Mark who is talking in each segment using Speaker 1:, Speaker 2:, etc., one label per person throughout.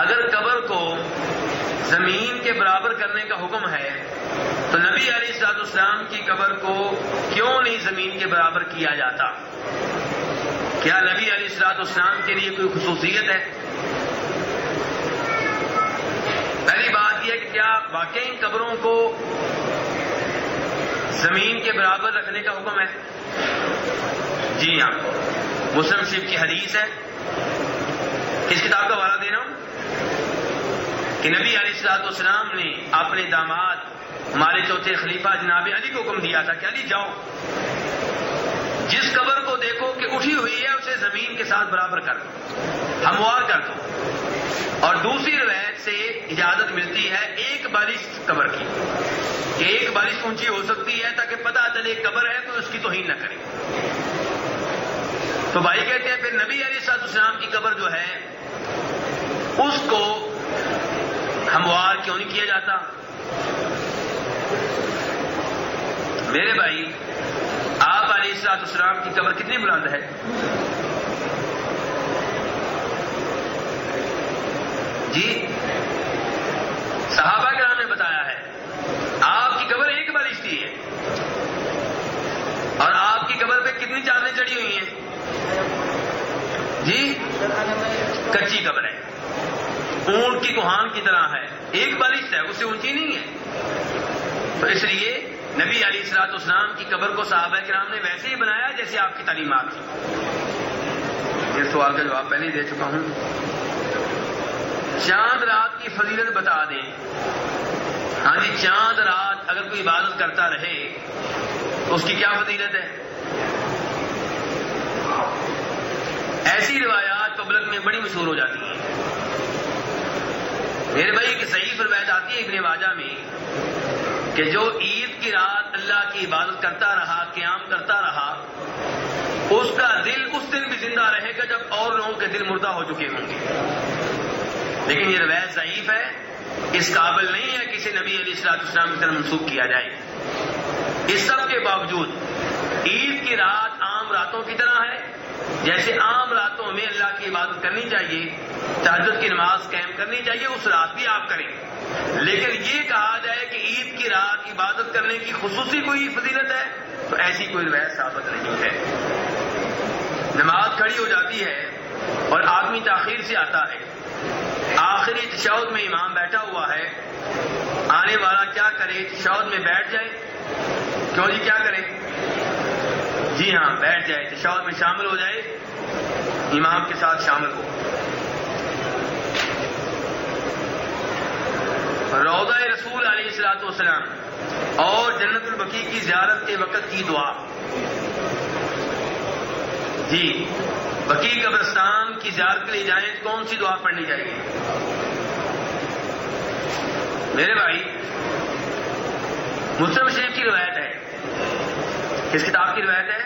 Speaker 1: اگر قبر کو زمین کے برابر کرنے کا حکم ہے تو نبی علیہ الصلوۃ والسلام کی قبر کو کیوں نہیں زمین کے برابر کیا جاتا؟ کیا نبی علیہ الصلوۃ والسلام کے لیے کوئی خصوصیت ہے؟ پہلی بات یہ کہ کیا واقعی قبروں کو زمین کے برابر رکھنے کا حکم ہے؟ جی ہاں، مسلم شریف کی حدیث ہے. کس کتاب کا حوالہ دے رہا ہوں کہ نبی علیہ الصلوۃ والسلام نے اپنے داماد ہمارے چوتھے خلیفہ جناب علی کو حکم دیا تھا کہ علی جاؤ، جس قبر کو دیکھو کہ اٹھی ہوئی ہے اسے زمین کے ساتھ برابر کر دو، ہموار کر دو. اور دوسری روایت سے اجازت ملتی ہے ایک بالشت قبر کی، کہ ایک بالشت اونچی ہو سکتی ہے تاکہ پتہ چلے قبر ہے تو اس کی توہین نہ کرے. تو بھائی کہتے ہیں پھر نبی علیہ الصلوۃ والسلام کی قبر جو ہے اس کو ہموار کیوں نہیں کیا جاتا؟ میرے بھائی، آپ علیہ الصلوۃ والسلام کی قبر کتنی بلند ہے؟ جی، صحابہ کرام نے بتایا ہے آپ کی قبر ایک بالشتی ہے، اور آپ کی قبر پہ کتنی چادریں چڑھی ہوئی ہیں؟ جی، کچی قبر ہے، اونٹ کی کوہان کی طرح ہے، ایک بالشت ہے، اس سے اونچی نہیں ہے. تو اس لیے نبی علیہ الصلوۃ والسلام کی قبر کو صحابہ کرام نے ویسے ہی بنایا جیسے آپ کی تعلیمات تھی. یہ سوال کا جواب پہلے ہی دے چکا ہوں. چاند رات کی فضیلت بتا دیں. ہاں جی، چاند رات اگر کوئی عبادت کرتا رہے تو اس کی کیا فضیلت ہے؟ ایسی روایات پبلک میں بڑی مشہور ہو جاتی ہیں. میرے بھائی ایک ضعیف روایت آتی ہے ابن ماجہ میں کہ جو عید کی رات اللہ کی عبادت کرتا رہا، قیام کرتا رہا، اس کا دل اس دن بھی زندہ رہے گا جب اور لوگوں کے دل مردہ ہو چکے ہوں گے. لیکن یہ روایت ضعیف ہے، اس قابل نہیں ہے کسی نبی علیہ الصلوۃ والسلام کی طرف منسوخ کیا جائے. اس سب کے باوجود عید کی رات عام راتوں کی طرح ہے، جیسے عام راتوں میں اللہ کی عبادت کرنی چاہیے، تہجد کی نماز قائم کرنی چاہیے، اس رات بھی آپ کریں. لیکن یہ کہا جائے کہ عید کی رات عبادت کرنے کی خصوصی کوئی فضیلت ہے تو ایسی کوئی روایت ثابت نہیں ہے. نماز کھڑی ہو جاتی ہے اور آدمی تاخیر سے آتا ہے، آخری تشہد میں امام بیٹھا ہوا ہے، آنے والا کیا کرے؟ تشہد میں بیٹھ جائے. کیوں جی، کیا کرے؟ جی ہاں، بیٹھ جائے، تشہد میں شامل ہو جائے، امام کے ساتھ شامل ہو. روضہ رسول علیہ الصلوۃ والسلام اور جنت البقیع کی زیارت کے وقت کی دعا. جی، بقیع قبرستان کی زیارت کے لیے جائیں تو کون سی دعا پڑھنی چاہیے؟ میرے بھائی، مسلم شریف کی روایت ہے. کس کتاب کی روایت ہے؟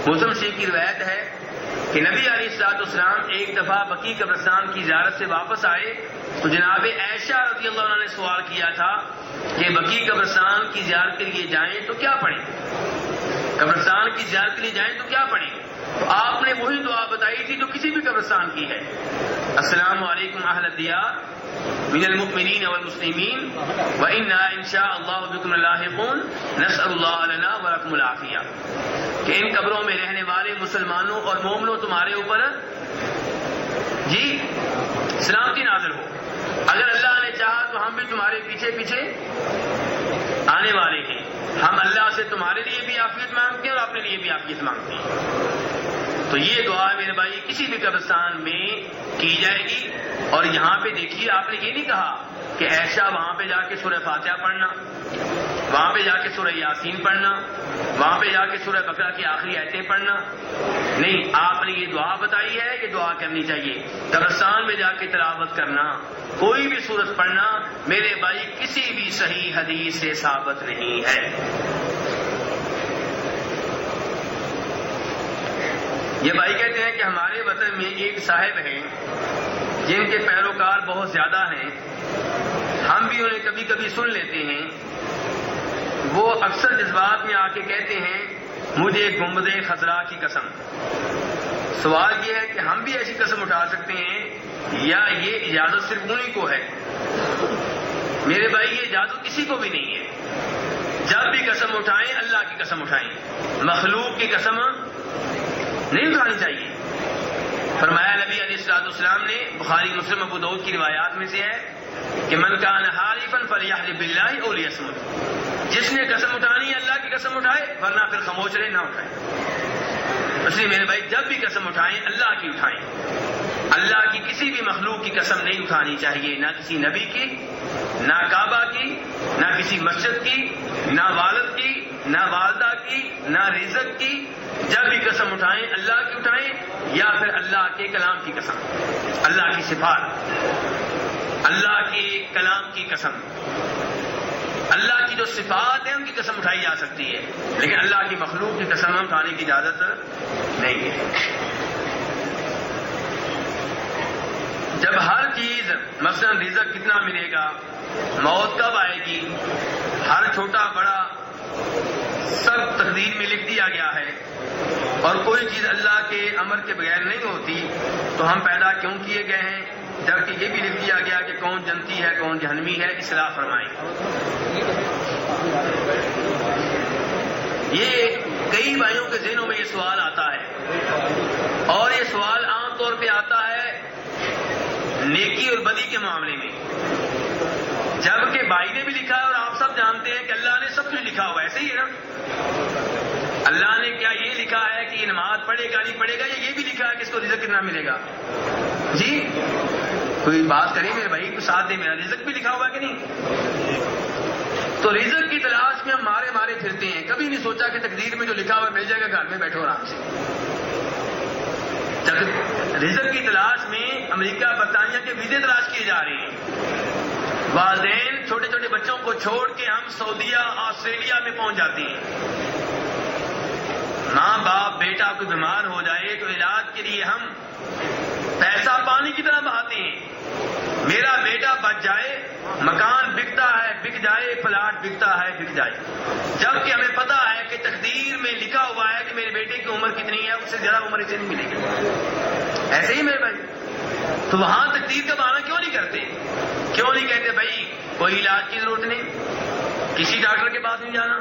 Speaker 1: مسلم شریف کی روایت ہے کہ نبی علیہ الصلوۃ والسلام ایک دفعہ بقیع قبرستان کی زیارت سے واپس آئے تو جناب عائشہ رضی اللہ عنہ نے سوال کیا تھا کہ بقیع قبرستان کی زیارت کے لیے جائیں تو کیا پڑھیں؟ قبرستان کی زیارت کے لیے جائیں تو کیا پڑھیں؟ تو آپ نے وہی دعا بتائی تھی جو کسی بھی قبرستان کی ہے: السلام علیکم اہل الدیار من المؤمنین والمسلمین وإنا ان شاء اللہ بکم لاحقون نسأل اللہ لنا ولکم العافیہ. کہ ان قبروں میں رہنے والے مسلمانوں اور مومنوں تمہارے اوپر جی سلامتی نازل ہو. اگر اللہ نے چاہا تو ہم بھی تمہارے پیچھے پیچھے آنے والے ہیں. ہم اللہ سے تمہارے لیے بھی عافیت مانگتے ہیں اور اپنے لیے بھی عافیت مانگتے ہیں. تو یہ دعا میرے بھائی کسی بھی قبرستان میں کی جائے گی. اور یہاں پہ دیکھیے، آپ نے یہ نہیں کہا کہ ایسا وہاں پہ جا کے سورہ فاتحہ پڑھنا، وہاں پہ جا کے سورہ یاسین پڑھنا، وہاں پہ جا کے سورہ بقرہ کی آخری آیتیں پڑھنا. نہیں، آپ نے یہ دعا بتائی ہے، یہ دعا کرنی چاہیے. قبرستان میں جا کے تلاوت کرنا، کوئی بھی سورت پڑھنا میرے بھائی کسی بھی صحیح حدیث سے ثابت نہیں ہے. یہ بھائی کہتے ہیں کہ ہمارے وطن میں ایک صاحب ہیں جن کے پیروکار بہت زیادہ ہیں، ہم بھی انہیں کبھی کبھی سن لیتے ہیں. وہ اکثر جذبات میں آ کے کہتے ہیں مجھے گنبد خضرا کی قسم. سوال یہ ہے کہ ہم بھی ایسی قسم اٹھا سکتے ہیں یا یہ اجازت صرف انہیں کو ہے؟ میرے بھائی یہ اجازت کسی کو بھی نہیں ہے. جب بھی قسم اٹھائیں اللہ کی قسم اٹھائیں، مخلوق کی قسم نہیں اٹھانی چاہیے. فرمایا نبی علیہ الصلوۃ والسلام نے، بخاری مسلم ابو داؤد کی روایات میں سے ہے کہ من کان حالفا فلیحلف باللہ او لیصمت، جس نے قسم اٹھانی ہے اللہ کی قسم اٹھائے، ورنہ پھر خاموش رہے، نہ اٹھائے. اس لیے میرے بھائی جب بھی قسم اٹھائیں اللہ کی اٹھائیں. اللہ کی کسی بھی مخلوق کی قسم نہیں اٹھانی چاہیے، نہ کسی نبی کی، نہ کعبہ کی، نہ کسی مسجد کی، نہ والد کی، نہ والدہ کی، نہ رزق کی. جب بھی قسم اٹھائیں اللہ کی اٹھائیں، یا پھر اللہ کے کلام کی قسم، اللہ کی صفات، اللہ کے کلام کی قسم. اللہ کی جو صفات ہیں ان کی قسم اٹھائی جا سکتی ہے، لیکن اللہ کی مخلوق کی قسم اٹھانے کی اجازت نہیں ہے. جب ہر چیز مثلا رزق کتنا ملے گا، موت کب آئے گی، ہر چھوٹا بڑا سب تقدیر میں لکھ دیا گیا ہے، اور کوئی چیز اللہ کے امر کے بغیر نہیں ہوتی، تو ہم پیدا کیوں کیے گئے ہیں؟ جبکہ یہ بھی لکھ دیا گیا کہ کون جنتی ہے کون جہنمی ہے. اصلاح فرمائیں. یہ کئی بھائیوں کے ذہنوں میں یہ سوال آتا ہے، اور یہ سوال عام طور پہ آتا ہے نیکی اور بدی کے معاملے میں. جبکہ بھائی نے بھی لکھا ہے اور آپ سب جانتے ہیں کہ اللہ نے سب کچھ لکھا ہوا ہے. ایسے ہی ہے نا؟ اللہ نے کیا یہ لکھا ہے کہ یہ نماز پڑھے گا نہیں پڑھے گا، یا یہ بھی لکھا ہے کہ اس کو رزق کتنا ملے گا؟ جی کوئی بات کرے میرے بھائی کو ساتھ دے، میرا رزق بھی لکھا ہوا ہے کہ نہیں؟ تو رزق کی تلاش میں ہم مارے پھرتے ہیں. کبھی نہیں سوچا کہ تقدیر میں جو لکھا ہوا مل جائے گا، گھر میں بیٹھو آرام سے. رزق کی تلاش میں امریکہ برطانیہ کے ویزے تلاش کیے جا رہے ہیں. والدین چھوٹے چھوٹے بچوں کو چھوڑ کے ہم سعودیہ آسٹریلیا میں پہنچ جاتے ہیں. ماں باپ بیٹا کوئی بیمار ہو جائے تو علاج کے لیے ہم پیسہ پانی کی طرح بہاتے ہیں. میرا بیٹا بچ جائے، مکان بکتا ہے بک جائے، پلاٹ بکتا ہے بک جائے، جبکہ ہمیں پتا ہے کہ تقدیر میں لکھا ہوا ہے کہ میرے بیٹے کی عمر کتنی ہے، اس سے زیادہ عمر اسے نہیں ملے گی. ایسے ہی میرے بھائی. تو وہاں تقدیر کا بہانہ کیوں نہیں کرتے؟ کیوں نہیں کہتے بھائی کوئی علاج کی ضرورت نہیں، کسی ڈاکٹر کے پاس نہیں جانا،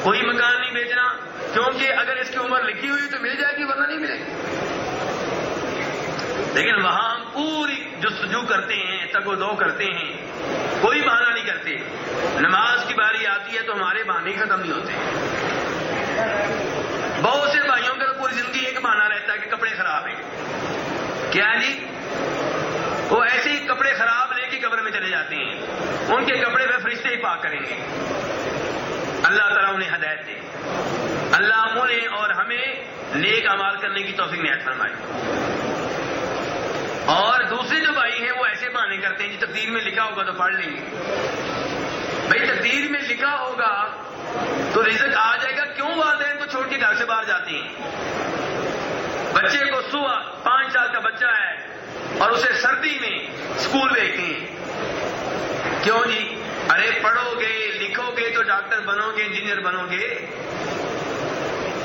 Speaker 1: کوئی مکان نہیں بیچنا، کیونکہ اگر اس کی عمر لکھی ہوئی تو مل جائے گی ورنہ نہیں ملے گی. لیکن وہاں ہم پوری جستجو کرتے ہیں، تگ و دو کرتے ہیں، کوئی بہانہ نہیں کرتے. نماز کی باری آتی ہے تو ہمارے بہانے ختم نہیں ہوتے. بہت سے بھائیوں کا پوری زندگی ایک بہانہ رہتا ہے کہ کپڑے خراب ہیں. کیا جی؟ وہ ایسے ہی کپڑے خراب لے کے قبر میں چلے جاتے ہیں، ان کے کپڑے پہ فرشتے ہی پاک کریں گے. اللہ تعالیٰ انہیں ہدایت دے. اللہ انہیں اور ہمیں نیک اعمال کرنے کی توفیق عنایت فرمائے. اور دوسرے جو بھائی ہیں وہ ایسے بہانے کرتے ہیں جی تقدیر میں لکھا ہوگا تو پڑھ لیں گے. بھائی تقدیر میں لکھا ہوگا تو رزق آ جائے گا، کیوں والدین کو چھوڑ کے گھر سے باہر جاتے ہیں؟ بچے کو صبح 5 سال کا بچہ ہے اور اسے سردی میں اسکول بھیجتے ہیں. کیوں جی؟ ارے پڑھو گے لکھو گے تو ڈاکٹر بنو گے، انجینئر بنو گے.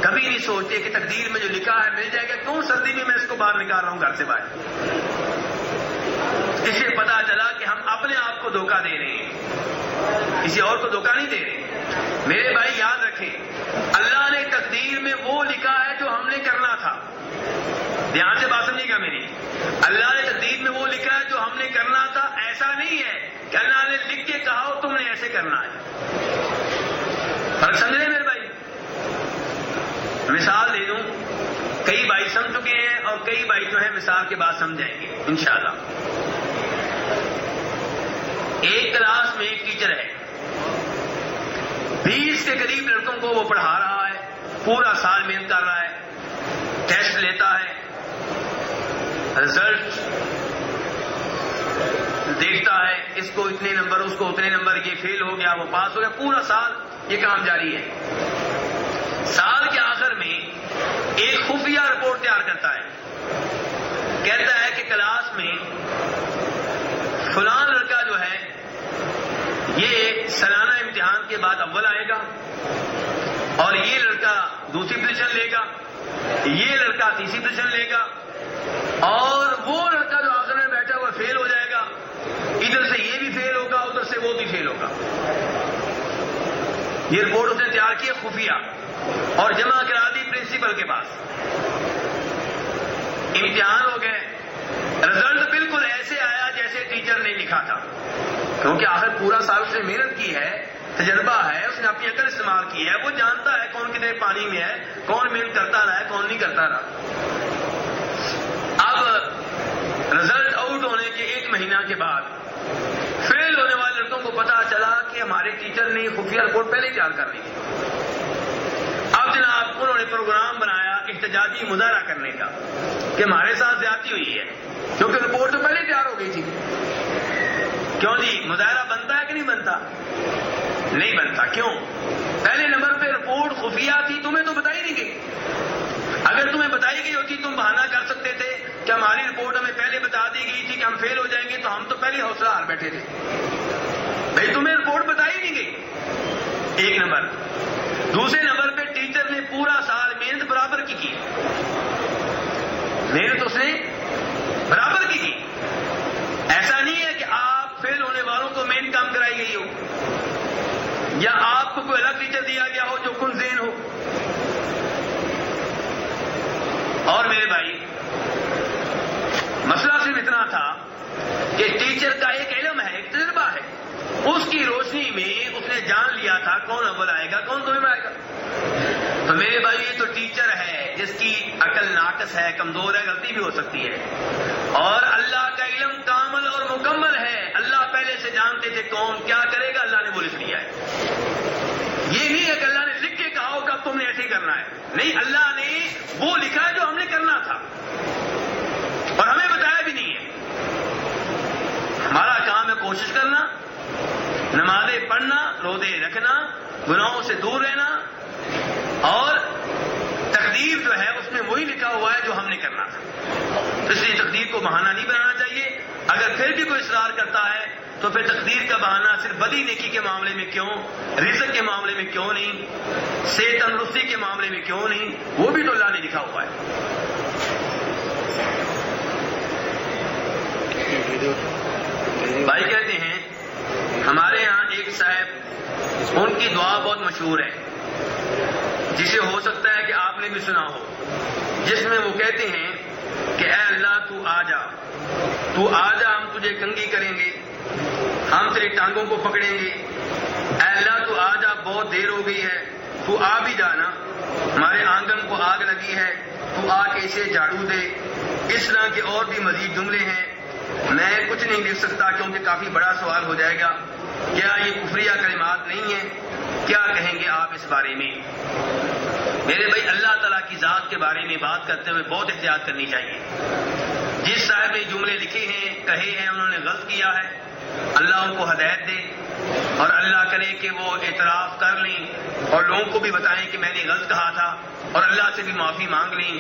Speaker 1: کبھی نہیں سوچتے کہ تقدیر میں جو لکھا ہے مل جائے گا، کیوں سردی میں اس کو باہر نکال رہا ہوں گھر سے باہر. اس سے پتا چلا کہ ہم اپنے آپ کو دھوکہ دے رہے ہیں، کسی اور کو دھوکہ نہیں دے رہے. میرے بھائی یاد رکھیں، اللہ نے تقدیر میں وہ لکھا ہے جو ہم نے کرنا تھا. دھیان سے بات سمجھیے گا میری. اللہ نے تقدیر میں وہ لکھا ہے جو ہم نے کرنا تھا. ایسا نہیں ہے کہ اللہ نے لکھ کے کہا ہو تم نے ایسے کرنا ہے. فرق سمجھ رہے میرے بھائی؟ مثال دے دوں، کئی بھائی سمجھ چکے ہیں اور کئی بھائی جو ہے مثال کے بعد سمجھائیں گے انشاءاللہ. ایک کلاس میں ایک ٹیچر ہے، 20 کے قریب لڑکوں کو وہ پڑھا رہا ہے، پورا سال محنت کر رہا ہے، ٹیسٹ لیتا ہے، رزلٹ دیکھتا ہے، اس کو اتنے نمبر اس کو اتنے نمبر، یہ فیل ہو گیا وہ پاس ہو گیا، پورا سال یہ کام جاری ہے. سال کے آخر میں ایک خفیہ رپورٹ تیار کرتا ہے، کہتا ہے کہ کلاس میں فلاں لڑکا جو ہے یہ سالانہ امتحان کے بعد اول آئے گا، اور یہ لڑکا دوسری پوزیشن لے گا، یہ لڑکا تیسری پوزیشن لے گا، اور وہ لڑکا جو آخر میں بیٹھا فیل ہوگا. یہ رپورٹ اس نے تیار کی خفیہ اور جمع کرا دی پرنسپل کے پاس. امتحان ہو گئے, رزلٹ بالکل ایسے آیا جیسے ٹیچر نے لکھا تھا, کیونکہ آخر پورا سال اس نے محنت کی ہے, تجربہ ہے, اس نے اپنی عقل استعمال کی ہے, وہ جانتا ہے کون کتنے پانی میں ہے, کون محنت کرتا رہا ہے, کون نہیں کرتا رہا. اب رزلٹ آؤٹ ہونے کے 1 مہینہ کے بعد فیل ہونے والے لڑکوں کو پتا چلا کہ ہمارے ٹیچر نے خفیہ رپورٹ پہلے تیار کر لی. اب جناب انہوں نے پروگرام بنایا احتجاجی مظاہرہ کرنے کا کہ ہمارے ساتھ زیادتی ہوئی ہے, کیونکہ رپورٹ تو پہلے تیار ہو گئی تھی. کیوں جی, مظاہرہ بنتا ہے کہ نہیں بنتا؟ نہیں بنتا. کیوں؟ پہلے نمبر پہ رپورٹ خفیہ تھی, تمہیں تو بتائی نہیں گئی. اگر تمہیں بتائی گئی ہوتی تم بہانہ کر سکتے تھے کہ ہماری رپورٹ ہمیں پہلے بتا دی گئی تھی کہ ہم فیل ہو جائیں گے, تو ہم تو پہلے حوصلہ ہار بیٹھے تھے. بھائی تمہیں رپورٹ بتائی نہیں گئی, 1 نمبر. دوسرے نمبر پہ ٹیچر نے پورا سال محنت برابر کی, محنت اس نے برابر کی. ایسا نہیں ہے کہ آپ فیل ہونے والوں کو محنت کام کرائی گئی ہو, یا آپ کو کوئی الگ ٹیچر دیا گیا ہو جو کن ذہن ہو. اور میرے بھائی, مسئلہ صرف اتنا تھا کہ ٹیچر کا ایک علم ہے, ایک تجربہ ہے, اس کی روشنی میں اس نے جان لیا تھا کون اول آئے گا, کون دوسرے میں آئے گا. تو میرے بھائی یہ تو ٹیچر ہے جس کی عقل ناقص ہے, کمزور ہے, غلطی بھی ہو سکتی ہے. اور اللہ کا علم کامل اور مکمل ہے. اللہ پہلے سے جانتے تھے کون کیا کرے گا, اللہ نے وہ لکھ لیا ہے. یہ نہیں ہے کہ اللہ نے لکھ کے کہا ہو کہ اب تم نے ایسے ہی کرنا ہے. نہیں, اللہ نے وہ لکھا ہے جو ہم نے کرنا تھا, اور ہمیں بتایا بھی نہیں ہے. ہمارا کام ہے کوشش کرنا, نمازیں پڑھنا, روزے رکھنا, گناہوں سے دور رہنا, اور تقدیر جو ہے اس میں وہی لکھا ہوا ہے جو ہم نے کرنا تھا. اس لیے تقدیر کو بہانہ نہیں بنانا چاہیے. اگر پھر بھی کوئی اصرار کرتا ہے تو پھر تقدیر کا بہانہ صرف بدی نیکی کے معاملے میں کیوں, رزق کے معاملے میں کیوں نہیں, صحت تندرستی کے معاملے میں کیوں نہیں, وہ بھی تو اللہ نے لکھا ہوا ہے. بھائی کہتے ہیں ہمارے ہاں ایک صاحب, ان کی دعا بہت مشہور ہے, جسے ہو سکتا ہے کہ آپ نے بھی سنا ہو, جس میں وہ کہتے ہیں کہ اے اللہ تو آ جا, تو آ جا, ہم تجھے کنگھی کریں گے, ہم تیری ٹانگوں کو پکڑیں گے. اے اللہ تو آ جا, بہت دیر ہو گئی ہے, تو آ بھی جانا, ہمارے آنگن کو آگ لگی ہے, تو آ کے اسے جھاڑو دے. اس طرح کے اور بھی مزید جملے ہیں. میں کچھ نہیں لکھ سکتا کیونکہ کافی بڑا سوال ہو جائے گا. کیا یہ کفریہ کلمات نہیں ہیں؟ کیا کہیں گے آپ اس بارے میں؟ میرے بھائی, اللہ تعالیٰ کی ذات کے بارے میں بات کرتے ہوئے بہت احتیاط کرنی چاہیے. جس صاحب نے جملے لکھے ہیں, کہے ہیں, انہوں نے غلط کیا ہے. اللہ ان کو ہدایت دے, اور اللہ کرے کہ وہ اعتراف کر لیں اور لوگوں کو بھی بتائیں کہ میں نے غلط کہا تھا, اور اللہ سے بھی معافی مانگ لیں.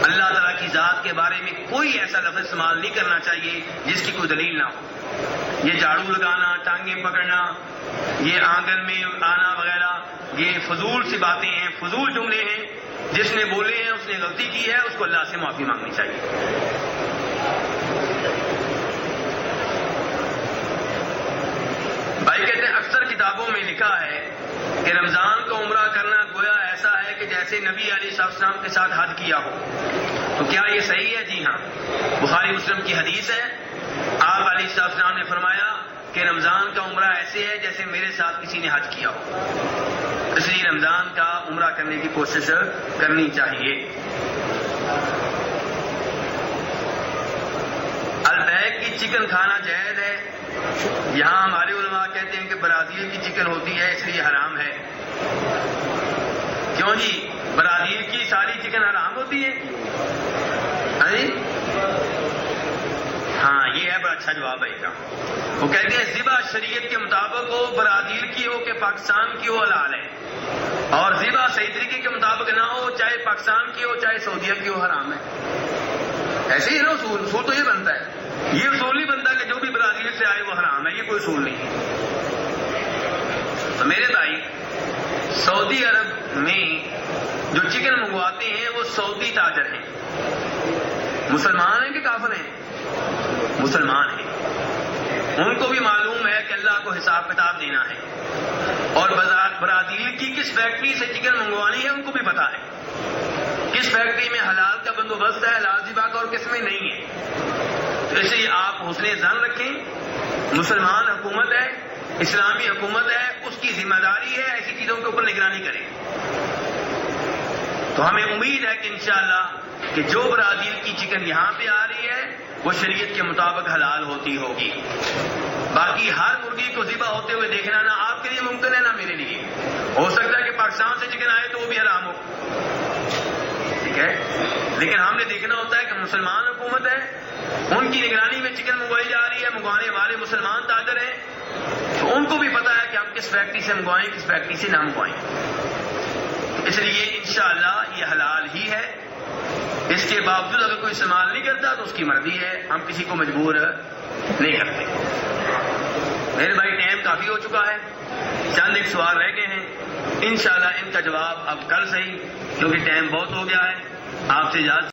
Speaker 1: اللہ تعالیٰ کی ذات کے بارے میں کوئی ایسا لفظ استعمال نہیں کرنا چاہیے جس کی کوئی دلیل نہ ہو. یہ جھاڑو لگانا, ٹانگیں پکڑنا, یہ آنگن میں آنا وغیرہ, یہ فضول سی باتیں ہیں, فضول جملے ہیں. جس نے بولے ہیں اس نے غلطی کی ہے, اس کو اللہ سے معافی مانگنی چاہیے. بھائی کہتے ہیں اکثر کتابوں میں لکھا ہے کہ رمضان کا عمرہ کرنا گویا ایسا ہے کہ جیسے نبی علیہ السلام کے ساتھ حج کیا ہو. تو کیا یہ صحیح ہے؟ جی ہاں, بخاری مسلم کی حدیث ہے. آپ علیہ السلام نے فرمایا کہ رمضان کا عمرہ ایسے ہے جیسے میرے ساتھ کسی نے حج کیا ہو. اس لیے رمضان کا عمرہ کرنے کی کوشش کرنی چاہیے. البیک کی چکن کھانا جائز ہے. یہاں ہمارے علماء کہتے ہیں کہ برازیل کی چکن ہوتی ہے اس لیے حرام ہے. کیوں جی, برازیل کی ساری چکن حرام ہوتی ہے؟ ہاں, یہ ہے بڑا اچھا جواب ہے کا. وہ کہتے ہیں ذبح شریعت کے مطابق ہو, برازیل کی ہو کہ پاکستان کی ہو, حلال ہے. اور ذبح صحیح طریقے کے مطابق نہ ہو, چاہے پاکستان کی ہو چاہے سعودیہ کی ہو, حرام ہے. ایسے ہی ہے نا اصول. اصول تو یہ بنتا ہے. یہ اصول نہیں بنتا کہ جو بھی برازیل سے آئے وہ حرام ہے. یہ کوئی اصول نہیں ہے. تو میرے بھائی, سعودی عرب میں جو چکن منگواتے ہیں وہ سعودی تاجر ہیں. مسلمان ہیں کہ کافر ہیں؟ مسلمان ہیں. ان کو بھی معلوم ہے کہ اللہ کو کو حساب کتاب دینا ہے، اور برازیل کی کس فیکٹری سے چکن منگوانی ہے ان کو بھی پتا ہے، کس فیکٹری میں حلال کا بندوبست ہے، حلال ذبح کا، اور کس میں نہیں ہے۔ تو اس لیے آپ حسن ظن رکھیں، مسلمان حکومت ہے، اسلامی حکومت ہے، اس کی ذمہ داری ہے ایسی چیزوں کے اوپر نگرانی کرے۔ تو ہمیں امید ہے کہ انشاءاللہ کہ جو برازیل کی چکن یہاں پہ آ رہی ہے وہ شریعت کے مطابق حلال ہوتی ہوگی۔ باقی ہر مرغی کو ذبح ہوتے ہوئے دیکھنا نہ آپ کے لیے ممکن ہے نہ میرے لیے، ہو سکتا ہے کہ پاکستان سے چکن آئے تو وہ بھی حرام ہو، ٹھیک ہے، لیکن ہم نے دیکھنا ہوتا ہے کہ مسلمان حکومت ہے، ان کی نگرانی میں چکن منگوائی جا رہی ہے، منگوانے والے مسلمان تاجر ہیں، تو ان کو بھی پتا ہے کہ ہم کس فیکٹری سے منگوائیں کس فیکٹری سے نہ منگوائیں۔ اس لیے انشاءاللہ یہ حلال ہی ہے، اس کے باوجود اگر کوئی استعمال نہیں کرتا تو اس کی مرضی ہے، ہم کسی کو مجبور نہیں کرتے۔ میرے بھائی ٹائم کافی ہو چکا ہے، چند ایک سوال رہ گئے ہیں، انشاءاللہ ان کا جواب اب کل صحیح، کیونکہ ٹائم بہت ہو گیا ہے۔ آپ سے اجازت